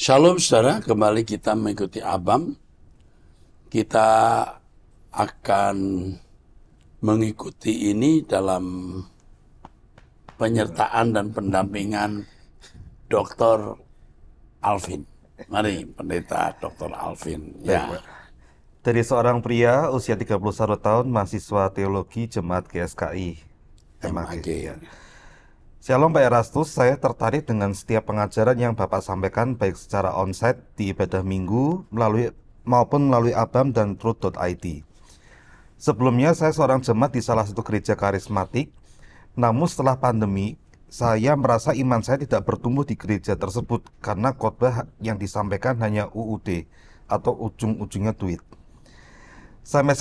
Shalom saudara, kembali kita mengikuti Abam. Kita akan mengikuti ini dalam penyertaan dan pendampingan Dr. Alvin. Mari, Pendeta Dr. Alvin. Ya. Dari seorang pria usia 31 tahun, mahasiswa teologi Jemaat GSKI MAG. MAG. Shalom Pak Erastus, saya tertarik dengan setiap pengajaran yang Bapak sampaikan baik secara onsite di ibadah minggu maupun melalui Abam dan Truth.id. Sebelumnya saya seorang jemaat di salah satu gereja karismatik, namun setelah pandemi saya merasa iman saya tidak bertumbuh di gereja tersebut karena khotbah yang disampaikan hanya UUD atau ujung-ujungnya duit. Sampai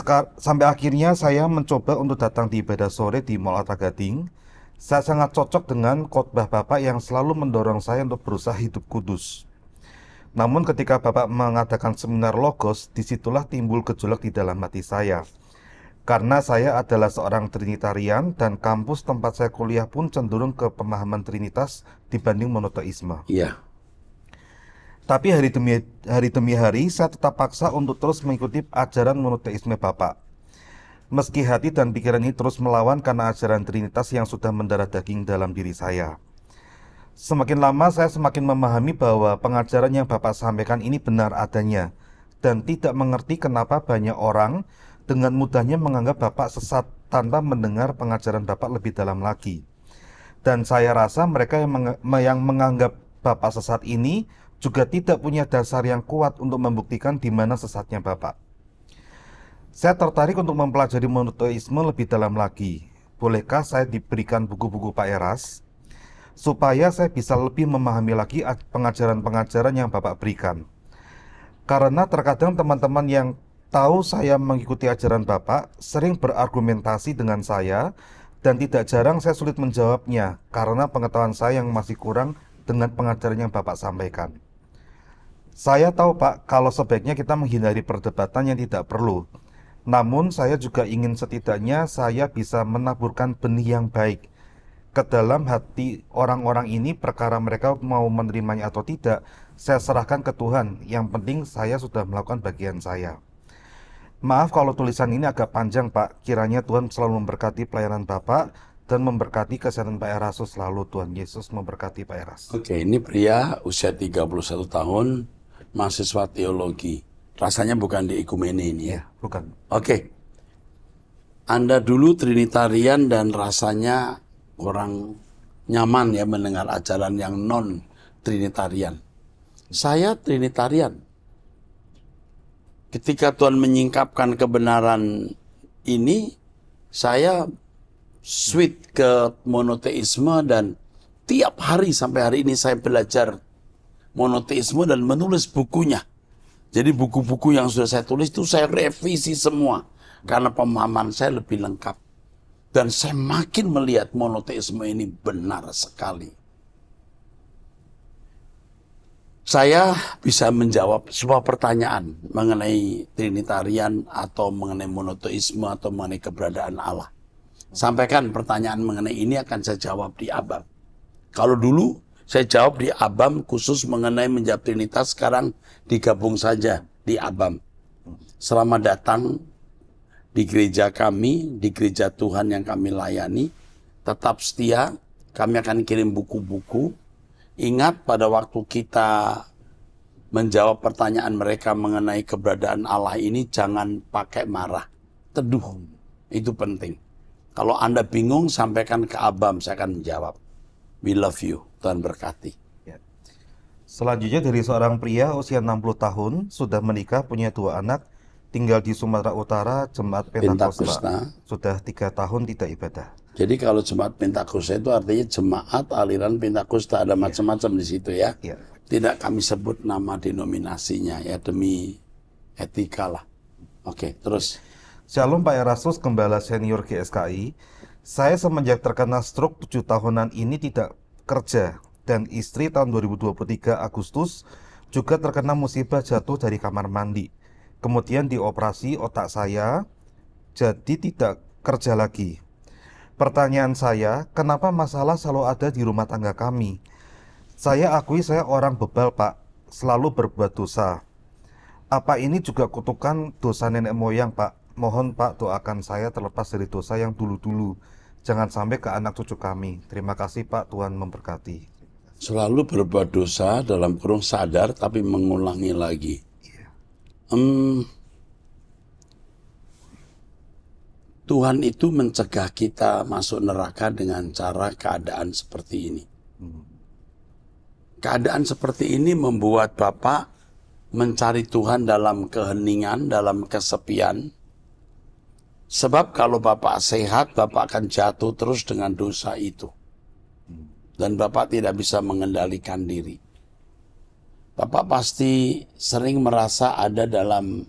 akhirnya saya mencoba untuk datang di ibadah sore di Mall Atra Gading. Saya sangat cocok dengan khotbah Bapak yang selalu mendorong saya untuk berusaha hidup kudus. Namun ketika Bapak mengadakan seminar Logos, disitulah timbul gejolak di dalam hati saya. Karena saya adalah seorang Trinitarian dan kampus tempat saya kuliah pun cenderung ke pemahaman Trinitas dibanding monoteisme. Iya. Tapi hari demi hari saya tetap paksa untuk terus mengikuti ajaran monoteisme Bapak. Meski hati dan pikiran ini terus melawan karena ajaran Trinitas yang sudah mendarah daging dalam diri saya. Semakin lama saya semakin memahami bahwa pengajaran yang Bapak sampaikan ini benar adanya dan tidak mengerti kenapa banyak orang dengan mudahnya menganggap Bapak sesat tanpa mendengar pengajaran Bapak lebih dalam lagi. Dan saya rasa mereka yang menganggap Bapak sesat ini juga tidak punya dasar yang kuat untuk membuktikan di mana sesatnya Bapak. Saya tertarik untuk mempelajari monoteisme lebih dalam lagi. Bolehkah saya diberikan buku-buku Pak Eras supaya saya bisa lebih memahami lagi pengajaran-pengajaran yang Bapak berikan? Karena terkadang teman-teman yang tahu saya mengikuti ajaran Bapak sering berargumentasi dengan saya dan tidak jarang saya sulit menjawabnya karena pengetahuan saya yang masih kurang dengan pengajaran yang Bapak sampaikan. Saya tahu Pak, kalau sebaiknya kita menghindari perdebatan yang tidak perlu. Namun saya juga ingin setidaknya saya bisa menaburkan benih yang baik ke dalam hati orang-orang ini, perkara mereka mau menerimanya atau tidak, saya serahkan ke Tuhan. Yang penting saya sudah melakukan bagian saya. Maaf kalau tulisan ini agak panjang Pak, kiranya Tuhan selalu memberkati pelayanan Bapak dan memberkati kesehatan Pak Erastus selalu. Tuhan Yesus memberkati Pak Eras. Oke, ini pria usia 31 tahun, mahasiswa teologi. Rasanya bukan di Ekumene ini ya? Bukan. Oke. Anda dulu Trinitarian dan rasanya kurang nyaman ya mendengar ajaran yang non-Trinitarian. Saya Trinitarian. Ketika Tuhan menyingkapkan kebenaran ini, saya switch ke monoteisme dan tiap hari sampai hari ini saya belajar monoteisme dan menulis bukunya. Jadi buku-buku yang sudah saya tulis itu saya revisi semua. Karena pemahaman saya lebih lengkap. Dan saya makin melihat monoteisme ini benar sekali. Saya bisa menjawab sebuah pertanyaan mengenai Trinitarian atau mengenai monoteisme atau mengenai keberadaan Allah. Sampaikan pertanyaan mengenai ini akan saya jawab di Abam. Kalau dulu saya jawab di Abam khusus mengenai menjawab Trinitas, sekarang digabung saja di Abam. Selamat datang di gereja kami, di gereja Tuhan yang kami layani. Tetap setia, kami akan kirim buku-buku. Ingat pada waktu kita menjawab pertanyaan mereka mengenai keberadaan Allah ini, jangan pakai marah. Teduh, itu penting. Kalau Anda bingung, sampaikan ke Abam, saya akan menjawab. We love you, Tuhan berkati. Selanjutnya dari seorang pria usia 60 tahun, sudah menikah, punya 2 anak, tinggal di Sumatera Utara, Jemaat Pentakosta. Sudah 3 tahun tidak ibadah. Jadi kalau Jemaat Pentakosta itu artinya jemaat aliran Pentakosta, ada macam-macam di situ ya. Tidak kami sebut nama denominasinya ya, demi etika lah. Oke, terus. Shalom Pak Erastus, Gembala Senior GSKI. Saya semenjak terkena stroke 7 tahunan ini tidak kerja, dan istri tahun 2023 Agustus juga terkena musibah jatuh dari kamar mandi. Kemudian dioperasi otak saya, jadi tidak kerja lagi. Pertanyaan saya, kenapa masalah selalu ada di rumah tangga kami? Saya akui saya orang bebal Pak. selalu berbuat dosa. Apa ini juga kutukan dosa nenek moyang, Pak? Mohon Pak doakan saya terlepas dari dosa yang dulu-dulu. Jangan sampai ke anak cucu kami. Terima kasih Pak, Tuhan memberkati. Selalu berbuat dosa dalam kurung sadar tapi mengulangi lagi. Hmm, Tuhan itu mencegah kita masuk neraka dengan cara keadaan seperti ini. Keadaan seperti ini membuat Bapak mencari Tuhan dalam keheningan, dalam kesepian. Sebab kalau Bapak sehat, Bapak akan jatuh terus dengan dosa itu. Dan Bapak tidak bisa mengendalikan diri. Bapak pasti sering merasa ada dalam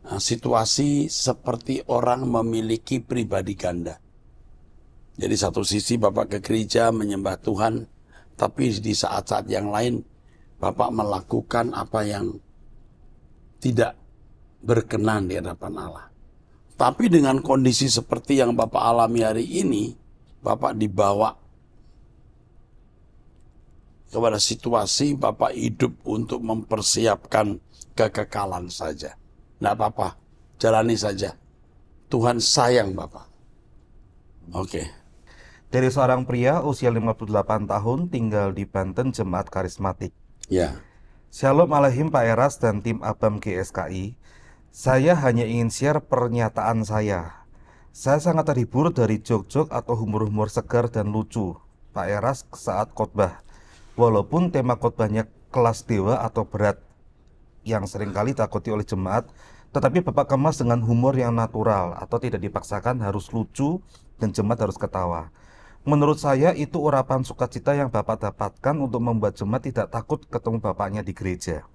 situasi seperti orang memiliki pribadi ganda. Jadi satu sisi Bapak ke gereja menyembah Tuhan, tapi di saat-saat yang lain Bapak melakukan apa yang tidak berkenan di hadapan Allah. Tapi dengan kondisi seperti yang Bapak alami hari ini, Bapak dibawa kepada situasi Bapak hidup untuk mempersiapkan kekekalan saja. Tidak apa-apa, jalani saja. Tuhan sayang Bapak. Oke. Dari seorang pria usia 58 tahun tinggal di Banten, jemaat karismatik. Ya. Shalom alaihim Pak Eras dan tim Abam GSKI. Saya hanya ingin share pernyataan saya. Saya sangat terhibur dari jok-jok atau humor-humor segar dan lucu Pak Eras saat khotbah. Walaupun tema khotbahnya kelas dewa atau berat yang seringkali takuti oleh jemaat, tetapi Bapak kemas dengan humor yang natural atau tidak dipaksakan harus lucu dan jemaat harus ketawa. Menurut saya itu urapan sukacita yang Bapak dapatkan untuk membuat jemaat tidak takut ketemu Bapaknya di gereja.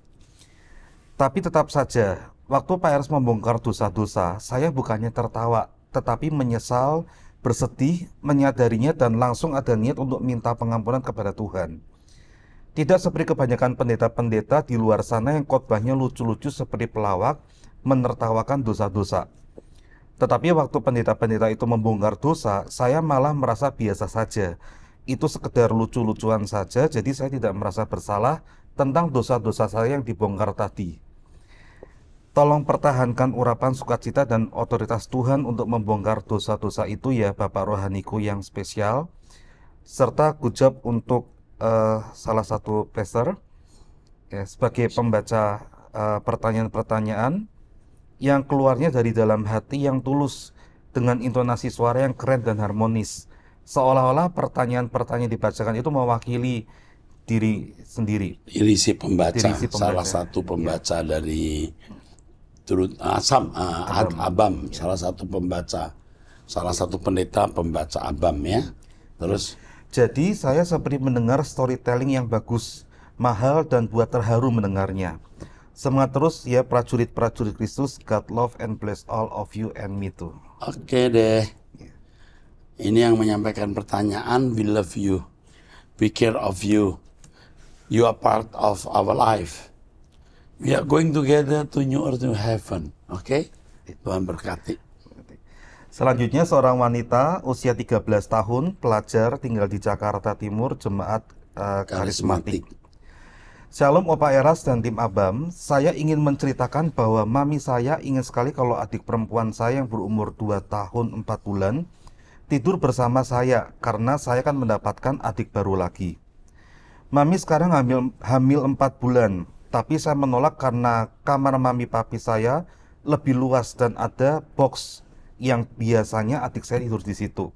Tapi tetap saja, waktu Pak Eras membongkar dosa-dosa, saya bukannya tertawa, tetapi menyesal, bersedih, menyadarinya dan langsung ada niat untuk minta pengampunan kepada Tuhan. Tidak seperti kebanyakan pendeta-pendeta di luar sana yang khotbahnya lucu-lucu seperti pelawak, menertawakan dosa-dosa. Tetapi waktu pendeta-pendeta itu membongkar dosa, saya malah merasa biasa saja. Itu sekedar lucu-lucuan saja, jadi saya tidak merasa bersalah tentang dosa-dosa saya yang dibongkar tadi. Tolong pertahankan urapan sukacita dan otoritas Tuhan untuk membongkar dosa-dosa itu ya Bapak Rohaniku yang spesial. Serta gujab untuk salah satu pastor ya, sebagai pembaca pertanyaan-pertanyaan yang keluarnya dari dalam hati yang tulus dengan intonasi suara yang keren dan harmonis, seolah-olah pertanyaan-pertanyaan dibacakan itu mewakili diri sendiri. Diri si pembaca, Diri si pembaca. salah satu pembaca dari Abam, salah satu pembaca, salah satu pendeta pembaca Abam ya. Terus Jadi saya seperti mendengar storytelling yang bagus, mahal dan buat terharu mendengarnya. Semangat terus ya prajurit-prajurit Kristus. God love and bless all of you and me too. oke deh. Ini yang menyampaikan pertanyaan, we love you. We care of you. You are part of our life. We are going together to new earth, to heaven. Oke? Tuhan berkati. Selanjutnya seorang wanita usia 13 tahun, pelajar tinggal di Jakarta Timur, jemaat karismatik. Shalom Opa Eras dan tim Abam, saya ingin menceritakan bahwa mami saya ingin sekali kalau adik perempuan saya yang berumur 2 tahun 4 bulan tidur bersama saya karena saya kan mendapatkan adik baru lagi. Mami sekarang hamil 4 bulan, tapi saya menolak karena kamar mami papi saya lebih luas dan ada box yang biasanya adik saya tidur di situ.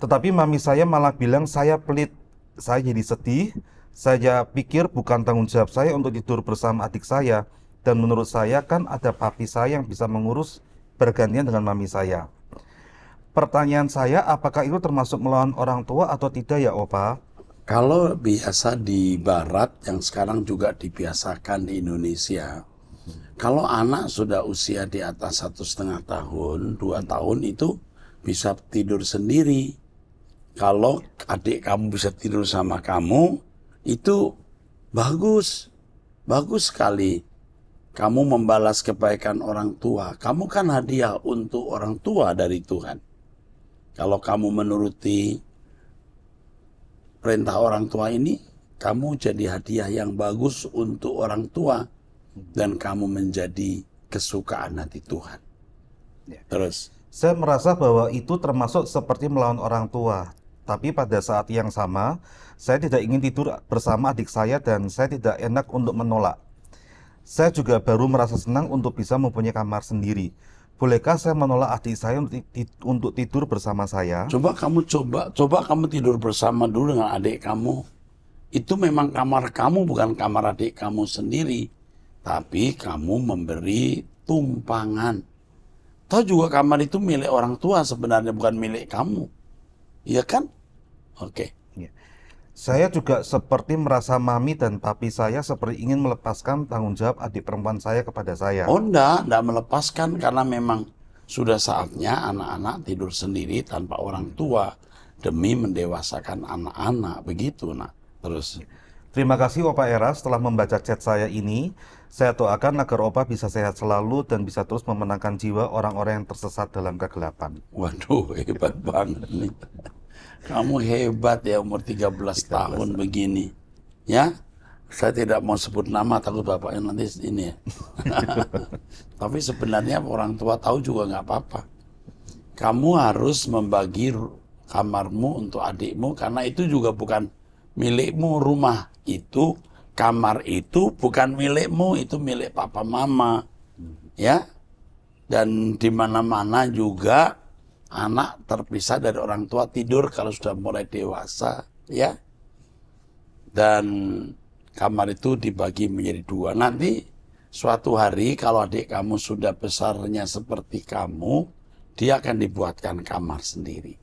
Tetapi mami saya malah bilang saya pelit. Saya jadi sedih. Saya pikir bukan tanggung jawab saya untuk tidur bersama adik saya. Dan menurut saya kan ada papi saya yang bisa mengurus bergantian dengan mami saya. Pertanyaan saya, apakah itu termasuk melawan orang tua atau tidak ya Opa? Kalau biasa di Barat, yang sekarang juga dibiasakan di Indonesia, kalau anak sudah usia di atas 1,5 tahun, 2 tahun itu bisa tidur sendiri. Kalau adik kamu bisa tidur sama kamu, itu bagus. Bagus sekali. Kamu membalas kebaikan orang tua. Kamu kan hadiah untuk orang tua dari Tuhan. Kalau kamu menuruti perintah orang tua ini, kamu jadi hadiah yang bagus untuk orang tua dan kamu menjadi kesukaan hati Tuhan. Terus, Saya merasa bahwa itu termasuk seperti melawan orang tua. Tapi pada saat yang sama, saya tidak ingin tidur bersama adik saya dan saya tidak enak untuk menolak. Saya juga baru merasa senang untuk bisa mempunyai kamar sendiri. Bolehkah saya menolak adik saya untuk tidur bersama saya? coba kamu tidur bersama dulu dengan adik kamu. Itu memang kamar kamu, bukan kamar adik kamu sendiri. Tapi kamu memberi tumpangan. Tahu juga kamar itu milik orang tua sebenarnya, bukan milik kamu. Iya kan? Oke. Ya. Saya juga seperti merasa mami dan papi saya seperti ingin melepaskan tanggung jawab adik perempuan saya kepada saya. Oh enggak melepaskan karena memang sudah saatnya anak-anak tidur sendiri tanpa orang tua demi mendewasakan anak-anak. Begitu, nak. Terus. Terima kasih Opa Era setelah membaca chat saya ini. Saya doakan agar Opa bisa sehat selalu dan bisa terus memenangkan jiwa orang-orang yang tersesat dalam kegelapan. Waduh, hebat banget nih. Kamu hebat ya, umur 13 tahun begini. Ya, saya tidak mau sebut nama, takut bapaknya nanti ini ya. Tapi sebenarnya orang tua tahu juga nggak apa-apa. Kamu harus membagi kamarmu untuk adikmu, karena itu juga bukan milikmu. Rumah itu, kamar itu bukan milikmu, itu milik papa mama. Ya, dan di mana-mana juga anak terpisah dari orang tua tidur kalau sudah mulai dewasa, ya. Dan kamar itu dibagi menjadi dua. Nanti suatu hari kalau adik kamu sudah besarnya seperti kamu, dia akan dibuatkan kamar sendiri.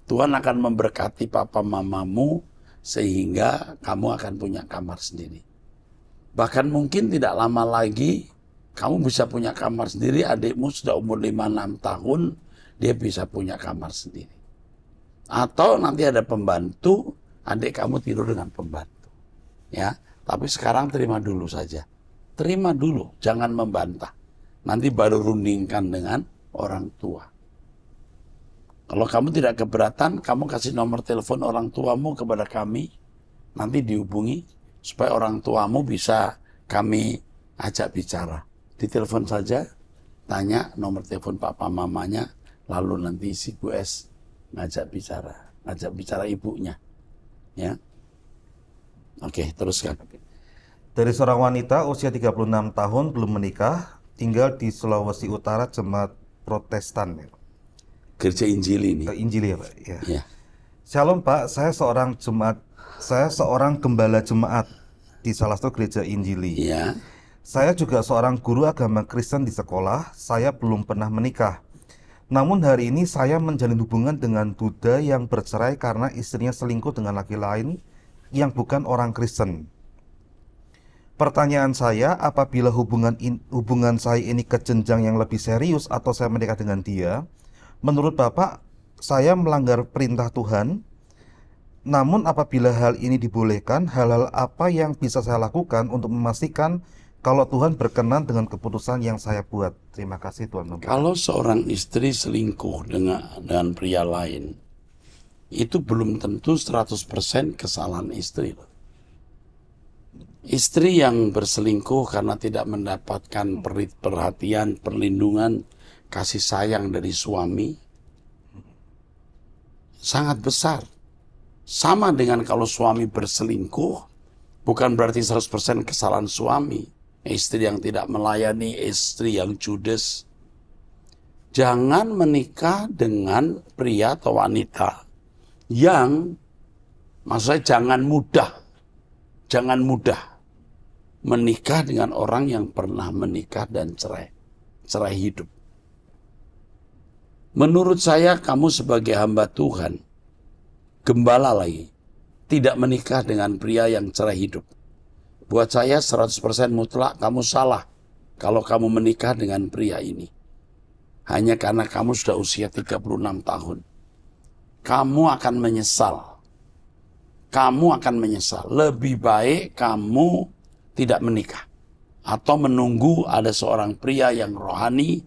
Tuhan akan memberkati papa mamamu sehingga kamu akan punya kamar sendiri. Bahkan mungkin tidak lama lagi kamu bisa punya kamar sendiri, adikmu sudah umur 5-6 tahun, dia bisa punya kamar sendiri. Atau nanti ada pembantu, adik kamu tidur dengan pembantu. Ya, tapi sekarang terima dulu saja. Terima dulu, jangan membantah. Nanti baru rundingkan dengan orang tua. Kalau kamu tidak keberatan, kamu kasih nomor telepon orang tuamu kepada kami. Nanti dihubungi supaya orang tuamu bisa kami ajak bicara. Ditelepon saja, tanya nomor telepon papa mamanya, lalu nanti si Bu S ngajak bicara ibunya. Ya. Oke, teruskan. Dari seorang wanita usia 36 tahun belum menikah, tinggal di Sulawesi Utara, jemaat Protestan. Gereja Injili ini. Injili ya Pak? Ya. Ya. Shalom Pak, saya seorang gembala jemaat di salah satu gereja Injili. Ya. Saya juga seorang guru agama Kristen di sekolah. Saya belum pernah menikah. Namun hari ini saya menjalin hubungan dengan duda yang bercerai karena istrinya selingkuh dengan laki lain yang bukan orang Kristen. Pertanyaan saya, apabila hubungan saya ini ke jenjang yang lebih serius atau saya menikah dengan dia, menurut Bapak, saya melanggar perintah Tuhan. Namun apabila hal ini dibolehkan, hal-hal apa yang bisa saya lakukan untuk memastikan kalau Tuhan berkenan dengan keputusan yang saya buat? Terima kasih Tuhan memberkati. Kalau seorang istri selingkuh dengan pria lain, itu belum tentu 100% kesalahan istri. Istri yang berselingkuh karena tidak mendapatkan perhatian, perlindungan, kasih sayang dari suami, sangat besar. Sama dengan kalau suami berselingkuh, bukan berarti 100% kesalahan suami. Istri yang tidak melayani, istri yang judes. Jangan menikah dengan pria atau wanita yang, maksudnya jangan mudah menikah dengan orang yang pernah menikah dan cerai hidup. Menurut saya kamu sebagai hamba Tuhan, gembala lagi, tidak menikah dengan pria yang cerai hidup. Buat saya 100% mutlak kamu salah kalau kamu menikah dengan pria ini. Hanya karena kamu sudah usia 36 tahun. Kamu akan menyesal. Kamu akan menyesal. Lebih baik kamu tidak menikah. Atau menunggu ada seorang pria yang rohani,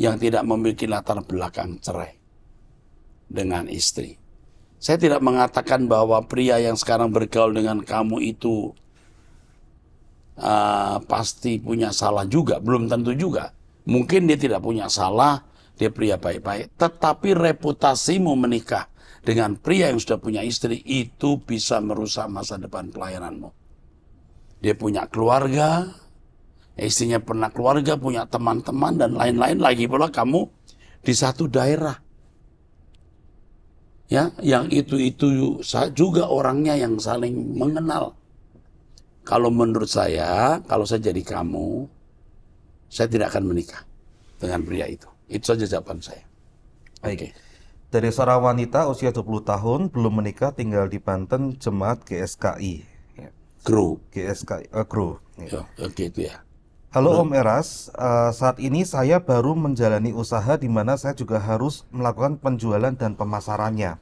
yang tidak memiliki latar belakang cerai dengan istri. Saya tidak mengatakan bahwa pria yang sekarang bergaul dengan kamu itu pasti punya salah juga, belum tentu juga. Mungkin dia tidak punya salah, dia pria baik-baik, tetapi reputasimu menikah dengan pria yang sudah punya istri itu bisa merusak masa depan pelayananmu. Dia punya keluarga, istrinya pernah keluarga, punya teman-teman dan lain-lain, lagi pula kamu di satu daerah. Ya, yang itu juga orangnya yang saling mengenal. Kalau menurut saya, kalau saya jadi kamu, saya tidak akan menikah dengan pria itu. Itu saja jawaban saya. Baik. Dari seorang wanita usia 20 tahun, belum menikah, tinggal di Banten, jemaat GSKI. Kru. GSKI, Kru. Ya, gitu ya. Halo Om Eras, saat ini saya baru menjalani usaha di mana saya juga harus melakukan penjualan dan pemasarannya.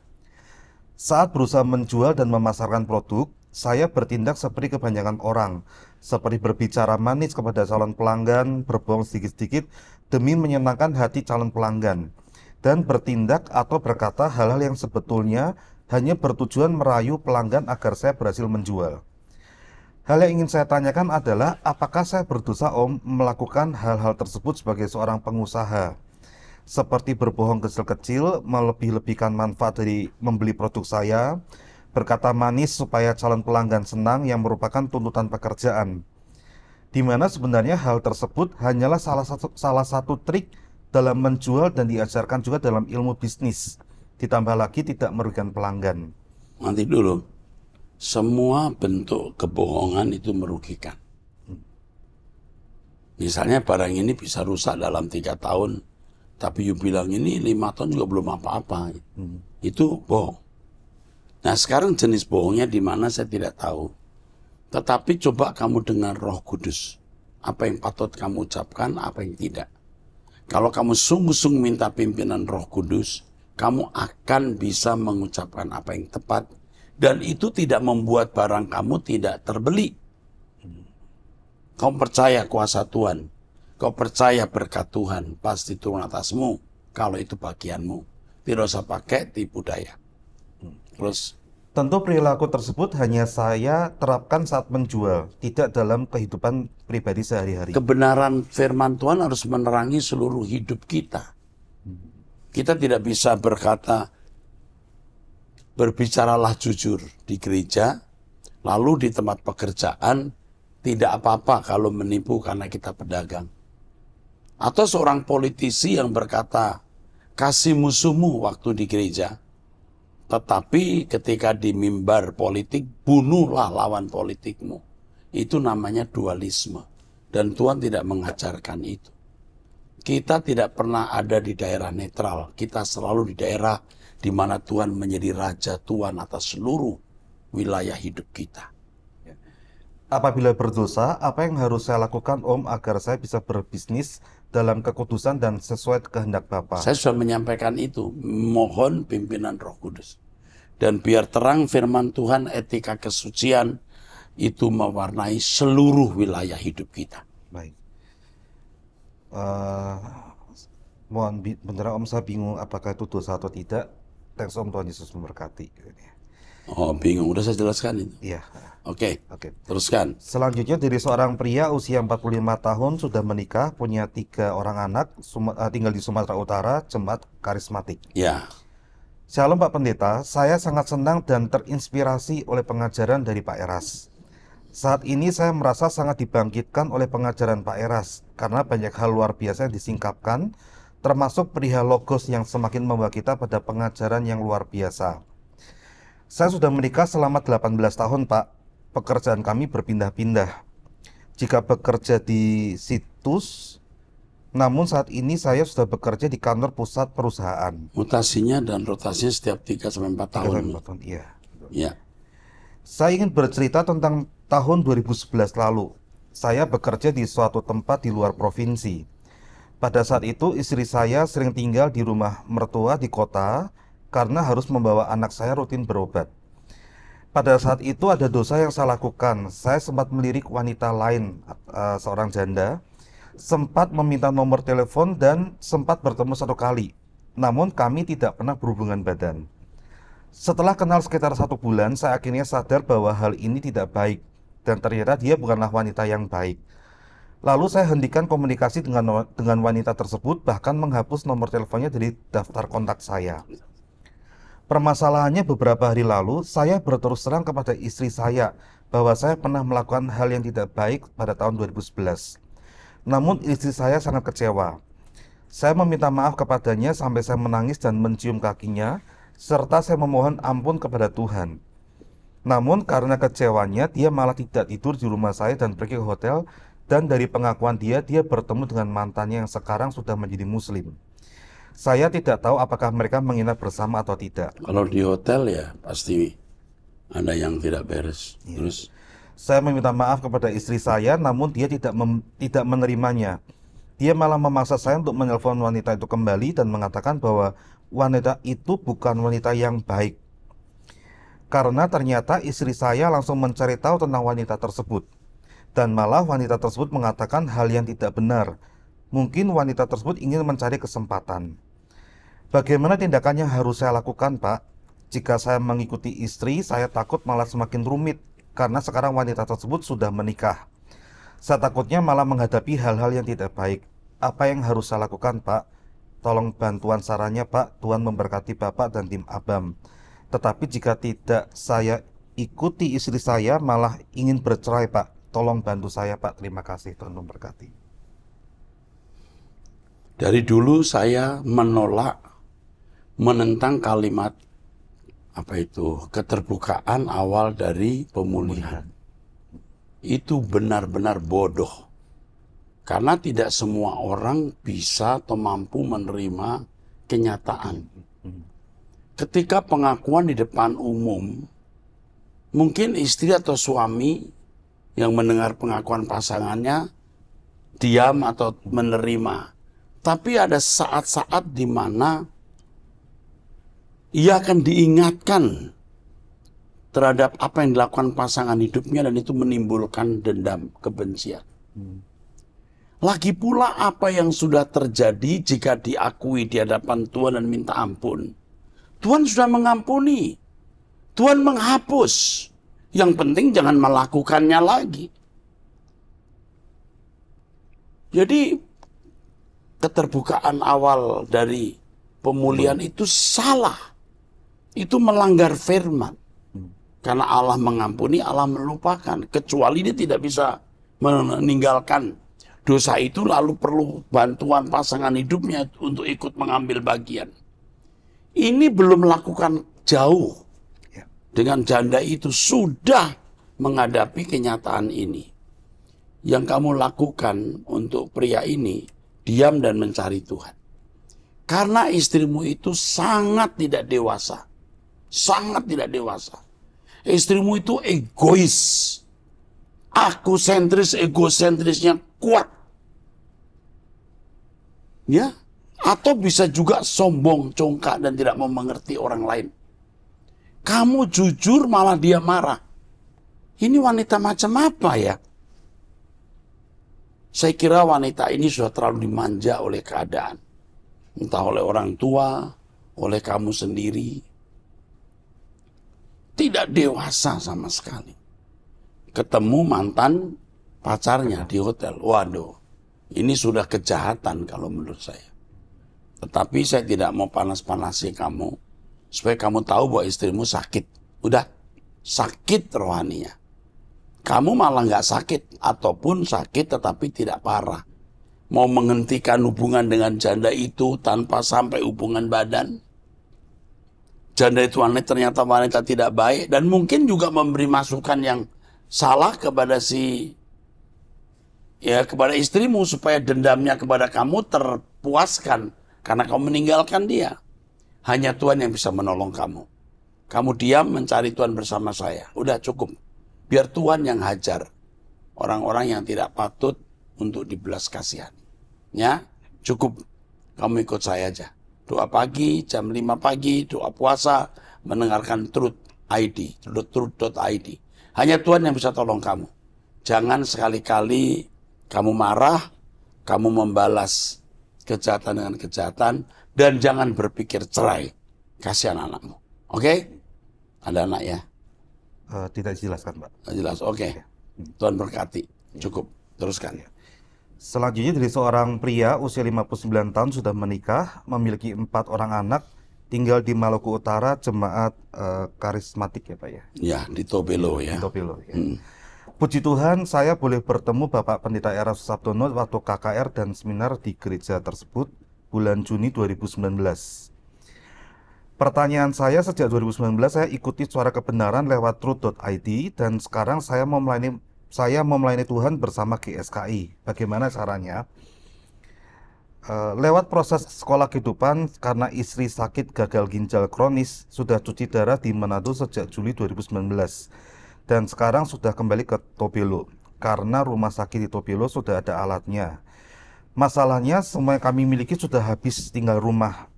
Saat berusaha menjual dan memasarkan produk, saya bertindak seperti kebanyakan orang, seperti berbicara manis kepada calon pelanggan, berbohong sedikit-sedikit demi menyenangkan hati calon pelanggan, dan bertindak atau berkata hal-hal yang sebetulnya hanya bertujuan merayu pelanggan agar saya berhasil menjual. Hal yang ingin saya tanyakan adalah, apakah saya berdosa Om melakukan hal-hal tersebut sebagai seorang pengusaha? Seperti berbohong kecil-kecil, melebih-lebihkan manfaat dari membeli produk saya, berkata manis supaya calon pelanggan senang yang merupakan tuntutan pekerjaan. Di mana sebenarnya hal tersebut hanyalah salah satu trik dalam menjual dan diajarkan juga dalam ilmu bisnis. Ditambah lagi tidak merugikan pelanggan. Nanti dulu. Semua bentuk kebohongan itu merugikan. Misalnya barang ini bisa rusak dalam 3 tahun, tapi you bilang ini 5 tahun juga belum apa-apa. Itu bohong. Nah sekarang jenis bohongnya di mana saya tidak tahu. Tetapi coba kamu dengar Roh Kudus. Apa yang patut kamu ucapkan, apa yang tidak. Kalau kamu sungguh-sungguh minta pimpinan Roh Kudus, kamu akan bisa mengucapkan apa yang tepat. Dan itu tidak membuat barang kamu tidak terbeli. Kau percaya kuasa Tuhan. Kau percaya berkat Tuhan. Pasti turun atasmu. Kalau itu bagianmu. Tidak usah pakai tipu daya. Terus tentu perilaku tersebut hanya saya terapkan saat menjual, tidak dalam kehidupan pribadi sehari-hari. Kebenaran firman Tuhan harus menerangi seluruh hidup kita. Kita tidak bisa berkata, berbicaralah jujur di gereja, lalu di tempat pekerjaan tidak apa-apa kalau menipu karena kita pedagang. Atau seorang politisi yang berkata, kasih musuhmu waktu di gereja, tetapi ketika di mimbar politik, bunuhlah lawan politikmu. Itu namanya dualisme. Dan Tuhan tidak mengajarkan itu. Kita tidak pernah ada di daerah netral. Kita selalu di daerah di mana Tuhan menjadi Raja Tuhan atas seluruh wilayah hidup kita. Apabila berdosa, apa yang harus saya lakukan Om agar saya bisa berbisnis dalam kekudusan dan sesuai kehendak Bapa? Saya sudah menyampaikan itu. Mohon pimpinan Roh Kudus. Dan biar terang firman Tuhan, etika kesucian itu mewarnai seluruh wilayah hidup kita. Baik. Mohon beneran Om, saya bingung apakah itu dosa atau tidak. Thanks Om, Tuhan Yesus memberkati. Oh bingung, udah saya jelaskan itu. Iya. Oke, Oke. teruskan. Selanjutnya dari seorang pria usia 45 tahun, sudah menikah, punya 3 orang anak, tinggal di Sumatera Utara, jemaat karismatik. Ya, Shalom Pak Pendeta, saya sangat senang dan terinspirasi oleh pengajaran dari Pak Eras. Saat ini saya merasa sangat dibangkitkan oleh pengajaran Pak Eras, karena banyak hal luar biasa yang disingkapkan, termasuk perihal logos yang semakin membawa kita pada pengajaran yang luar biasa. Saya sudah menikah selama 18 tahun Pak. Pekerjaan kami berpindah-pindah. Jika bekerja di situs, namun saat ini saya sudah bekerja di kantor pusat perusahaan. mutasinya dan rotasinya setiap 3-4 tahun. Iya. Ya, Saya ingin bercerita tentang tahun 2011 lalu. Saya bekerja di suatu tempat di luar provinsi. Pada saat itu istri saya sering tinggal di rumah mertua di kota karena harus membawa anak saya rutin berobat. Pada saat itu ada dosa yang saya lakukan. Saya sempat melirik wanita lain, seorang janda, sempat meminta nomor telepon dan sempat bertemu 1 kali. Namun kami tidak pernah berhubungan badan. Setelah kenal sekitar 1 bulan, saya akhirnya sadar bahwa hal ini tidak baik dan ternyata dia bukanlah wanita yang baik. Lalu saya hentikan komunikasi dengan wanita tersebut, bahkan menghapus nomor teleponnya dari daftar kontak saya. Permasalahannya beberapa hari lalu, saya berterus terang kepada istri saya bahwa saya pernah melakukan hal yang tidak baik pada tahun 2011. Namun istri saya sangat kecewa. Saya meminta maaf kepadanya sampai saya menangis dan mencium kakinya, serta saya memohon ampun kepada Tuhan. Namun karena kecewanya, dia malah tidak tidur di rumah saya dan pergi ke hotel, dan dari pengakuan dia bertemu dengan mantannya yang sekarang sudah menjadi muslim. Saya tidak tahu apakah mereka menginap bersama atau tidak. Kalau di hotel ya pasti ada yang tidak beres. Terus Saya meminta maaf kepada istri saya, namun dia tidak menerimanya. Dia malah memaksa saya untuk menelpon wanita itu kembali dan mengatakan bahwa wanita itu bukan wanita yang baik. Karena ternyata istri saya langsung mencari tahu tentang wanita tersebut. Dan malah wanita tersebut mengatakan hal yang tidak benar. Mungkin wanita tersebut ingin mencari kesempatan. Bagaimana tindakan yang harus saya lakukan, Pak? Jika saya mengikuti istri, saya takut malah semakin rumit karena sekarang wanita tersebut sudah menikah. Saya takutnya malah menghadapi hal-hal yang tidak baik. Apa yang harus saya lakukan, Pak? Tolong bantuan sarannya, Pak. Tuhan memberkati Bapak dan tim Abam. Tetapi jika tidak saya ikuti istri saya malah ingin bercerai, Pak. Tolong bantu saya, Pak. Terima kasih. Tuhan memberkati. dari dulu saya menentang kalimat keterbukaan awal dari pemulihan. Itu benar-benar bodoh. Karena tidak semua orang bisa atau mampu menerima kenyataan. Ketika pengakuan di depan umum, mungkin istri atau suami yang mendengar pengakuan pasangannya diam atau menerima. Tapi ada saat-saat di mana ia akan diingatkan terhadap apa yang dilakukan pasangan hidupnya dan itu menimbulkan dendam, kebencian. Lagi pula apa yang sudah terjadi jika diakui di hadapan Tuhan dan minta ampun. Tuhan sudah mengampuni. Tuhan menghapus. Yang penting jangan melakukannya lagi. Jadi keterbukaan awal dari pemulihan itu salah. Itu melanggar firman. Karena Allah mengampuni, Allah melupakan. Kecuali dia tidak bisa meninggalkan dosa itu lalu perlu bantuan pasangan hidupnya untuk ikut mengambil bagian. Ini belum melakukan jauh. Dengan janda itu sudah menghadapi kenyataan ini. Yang kamu lakukan untuk pria ini, diam dan mencari Tuhan. Karena istrimu itu sangat tidak dewasa. Sangat tidak dewasa. Istrimu itu egois. Egosentris, egosentrisnya kuat. Ya, atau bisa juga sombong, congkak dan tidak mau mengerti orang lain. Kamu jujur malah dia marah. Ini wanita macam apa ya? Saya kira wanita ini sudah terlalu dimanja oleh keadaan. Entah oleh orang tua, oleh kamu sendiri. Tidak dewasa sama sekali. Ketemu mantan pacarnya di hotel. Waduh, ini sudah kejahatan kalau menurut saya. Tetapi saya tidak mau panas-panasi kamu. Supaya kamu tahu bahwa istrimu sakit. Udah, sakit rohaninya. Kamu malah nggak sakit. Ataupun sakit tetapi tidak parah. Mau menghentikan hubungan dengan janda itu tanpa sampai hubungan badan. Janda itu ternyata wanita tidak baik. Dan mungkin juga memberi masukan yang salah kepada kepada istrimu. Supaya dendamnya kepada kamu terpuaskan. Karena kamu meninggalkan dia. Hanya Tuhan yang bisa menolong kamu. Kamu diam mencari Tuhan bersama saya. Udah cukup. Biar Tuhan yang hajar orang-orang yang tidak patut untuk dibelas kasihani. Ya, cukup. Kamu ikut saya aja. Doa pagi, jam 5 pagi, doa puasa, mendengarkan Truth.id. Hanya Tuhan yang bisa tolong kamu. Jangan sekali-kali kamu marah, kamu membalas kejahatan dengan kejahatan, dan jangan berpikir cerai. Kasihan anakmu. Oke? Ada anak ya? Tidak dijelaskan, Pak. Jelas, oke. Tuhan berkati. Cukup, teruskan. Selanjutnya dari seorang pria usia 59 tahun sudah menikah, memiliki 4 orang anak, tinggal di Maluku Utara, jemaat karismatik ya Pak ya? Ya, di Tobelo ya. Di Tobelo ya. Puji Tuhan, saya boleh bertemu Bapak Pendeta Era Susabdono waktu KKR dan seminar di gereja tersebut bulan Juni 2019. Pertanyaan saya, sejak 2019 saya ikuti Suara Kebenaran lewat truth.id dan sekarang saya mau melayani Tuhan bersama GSKI. Bagaimana caranya? Lewat proses sekolah kehidupan, karena istri sakit gagal ginjal kronis, sudah cuci darah di Manado sejak Juli 2019 dan sekarang sudah kembali ke Tobelo karena rumah sakit di Tobelo sudah ada alatnya. Masalahnya semua yang kami miliki sudah habis, tinggal rumah.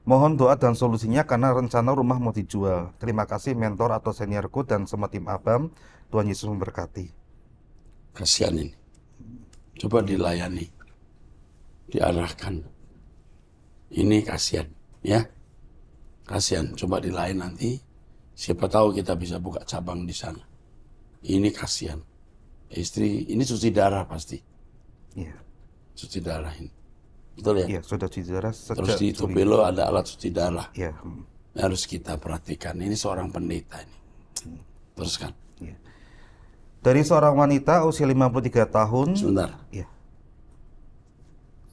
Mohon doa dan solusinya karena rencana rumah mau dijual. Terima kasih mentor atau seniorku dan semua tim Abam. Tuhan Yesus memberkati. Kasihan ini. Coba dilayani. Diarahkan. Ini kasihan, ya. Kasihan. Coba dilayani nanti. Siapa tahu kita bisa buka cabang di sana. Ini kasihan. Istri, ini cuci darah pasti. Iya. Cuci darah ini. Betul ya? Iya, sudah cuci darah sejak Terus di Tobelo ada alat cuci darah. Iya. Harus kita perhatikan. Ini seorang pendeta ini. Teruskan. Iya. Dari seorang wanita usia 53 tahun. Sebentar. Iya.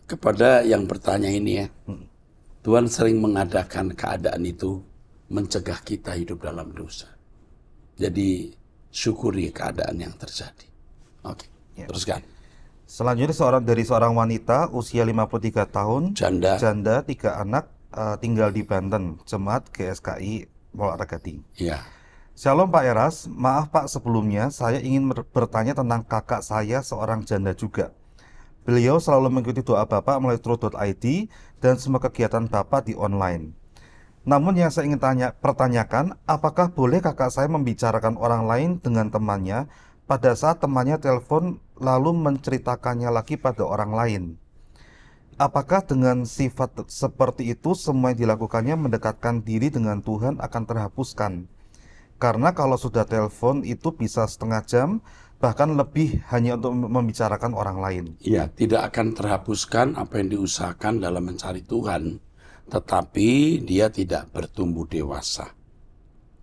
Kepada yang bertanya ini ya. Tuhan sering mengadakan keadaan itu mencegah kita hidup dalam dosa. Jadi syukuri keadaan yang terjadi. Oke. Ya. Teruskan. Selanjutnya dari seorang wanita usia 53 tahun, Janda. 3 anak, tinggal di Banten, jemaat GSKI Molaragating. Ya. Shalom Pak Eras, maaf Pak sebelumnya saya ingin bertanya tentang kakak saya seorang janda juga. Beliau selalu mengikuti doa Bapak melalui truth.id dan semua kegiatan Bapak di online. Namun yang saya ingin pertanyakan, apakah boleh kakak saya membicarakan orang lain dengan temannya pada saat temannya telepon lalu menceritakannya lagi pada orang lain? Apakah dengan sifat seperti itu semua yang dilakukannya mendekatkan diri dengan Tuhan akan terhapuskan? Karena kalau sudah telepon itu bisa setengah jam, bahkan lebih hanya untuk membicarakan orang lain. Ya, tidak akan terhapuskan apa yang diusahakan dalam mencari Tuhan, tetapi dia tidak bertumbuh dewasa.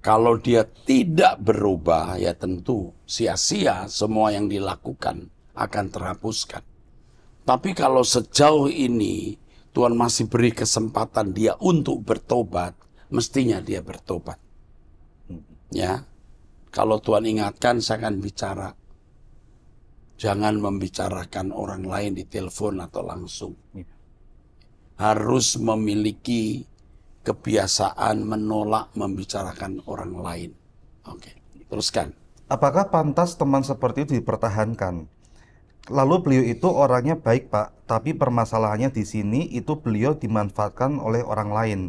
Kalau dia tidak berubah, ya tentu sia-sia semua yang dilakukan akan terhapuskan. Tapi kalau sejauh ini Tuhan masih beri kesempatan dia untuk bertobat, mestinya dia bertobat. Ya, kalau Tuhan ingatkan, saya akan bicara. Jangan membicarakan orang lain di telepon atau langsung. Harus memiliki kebiasaan menolak membicarakan orang lain. Oke, teruskan. Apakah pantas teman seperti itu dipertahankan? Lalu beliau itu orangnya baik Pak, tapi permasalahannya di sini itu beliau dimanfaatkan oleh orang lain.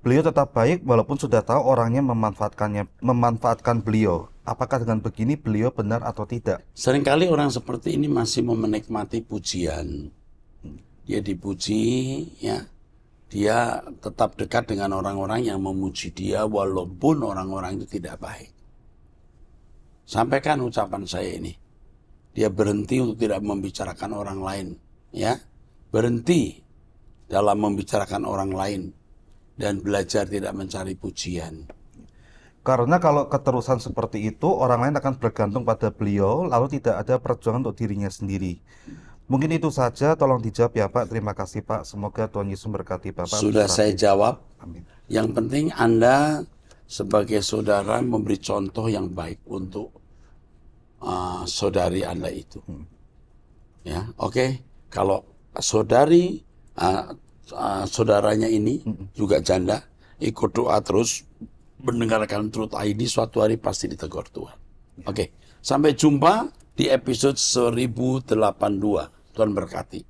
Beliau tetap baik walaupun sudah tahu orangnya memanfaatkan beliau. Apakah dengan begini beliau benar atau tidak? Seringkali orang seperti ini masih menikmati pujian. Dia dipuji, ya. Dia tetap dekat dengan orang-orang yang memuji dia walaupun orang-orang itu tidak baik. Sampaikan ucapan saya ini. Dia berhenti untuk tidak membicarakan orang lain, ya. Berhenti dalam membicarakan orang lain dan belajar tidak mencari pujian. Karena kalau keterusan seperti itu, orang lain akan bergantung pada beliau, lalu tidak ada perjuangan untuk dirinya sendiri. Mungkin itu saja, tolong dijawab ya Pak. Terima kasih Pak. Semoga Tuhan Yesus memberkati Bapak. Sudah saya jawab. Amin. Yang penting Anda sebagai saudara memberi contoh yang baik untuk saudari Anda itu. Ya, oke. Kalau saudari saudaranya ini juga janda, ikut doa terus, mendengarkan Truth ID, suatu hari pasti ditegur Tuhan. Oke. Sampai jumpa di episode 1082. Tuhan berkati.